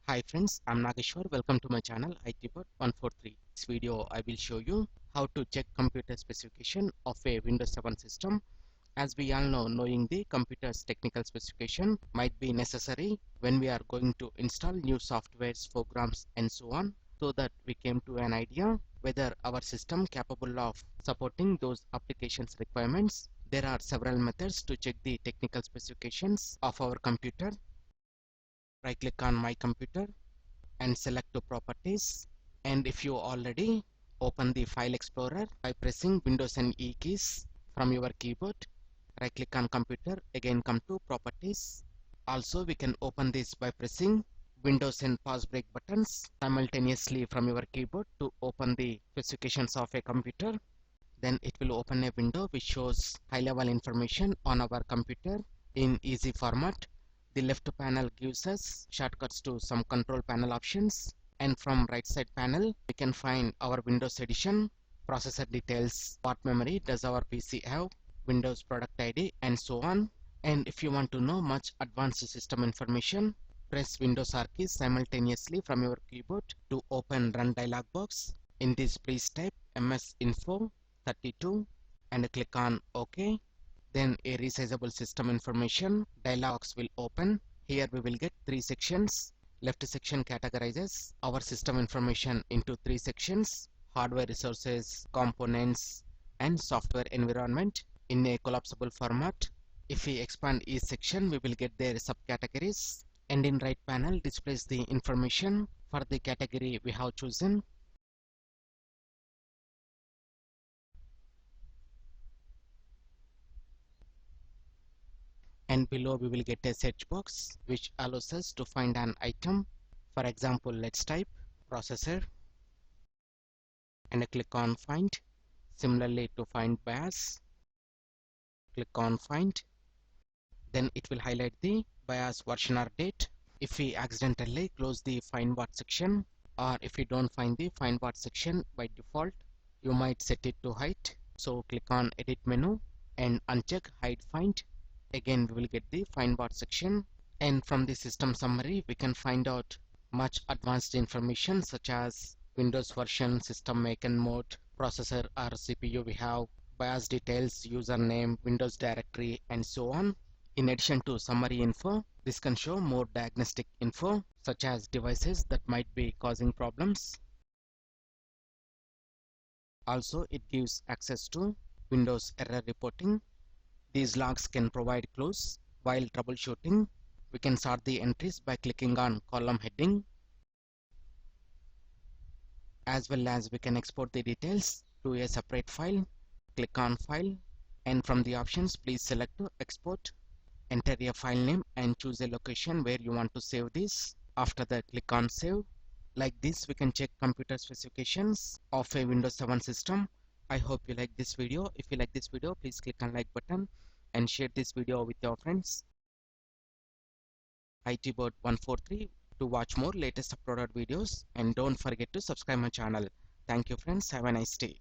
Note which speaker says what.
Speaker 1: Hi friends, I'm Nageshwar. Welcome to my channel ITbot 143. This video I will show you how to check computer specification of a Windows 7 system. As we all know, knowing the computer's technical specification might be necessary when we are going to install new softwares, programs and so on, so that we came to an idea whether our system capable of supporting those applications requirements. There are several methods to check the technical specifications of our computer. Right click on my computer and select to properties, and if you already open the file explorer by pressing Windows and E keys from your keyboard, right click on computer, again come to properties. Also we can open this by pressing Windows and pause break buttons simultaneously from your keyboard to open the specifications of a computer. Then it will open a window which shows high level information on our computer in easy format. The left panel gives us shortcuts to some control panel options, and from right side panel we can find our Windows edition, processor details, what memory does our PC have, Windows product ID and so on. And if you want to know much advanced system information, press Windows R keys simultaneously from your keyboard to open Run dialog box. In this, please type MS Info 32 and click on OK. Then a resizable system information dialogs will open. Here we will get three sections. Left section categorizes our system information into three sections: hardware resources, components and software environment in a collapsible format. If we expand each section, we will get their subcategories, and in right panel displays the information for the category we have chosen. And below we will get a search box which allows us to find an item. For example, let's type processor and click on find. Similarly, to find BIOS, click on find. Then it will highlight the BIOS version or date. If we accidentally close the find what section, or if you don't find the find what section by default, you might set it to hide. So click on edit menu and uncheck hide find. Again we will get the find what section, and from the system summary we can find out much advanced information such as Windows version, system make and mode, processor or CPU we have, BIOS details, username, Windows directory and so on. In addition to summary info, this can show more diagnostic info such as devices that might be causing problems. Also it gives access to Windows error reporting. These logs can provide clues while troubleshooting. We can sort the entries by clicking on column heading, as well as we can export the details to a separate file. Click on file, and from the options please select to export. Enter a file name and choose a location where you want to save this. After that, click on save. Like this we can check computer specifications of a Windows 7 system. I hope you like this video. If you like this video, please click on like button and share this video with your friends. ITbot 143 to watch more latest uploaded videos, and don't forget to subscribe my channel. Thank you friends, have a nice day.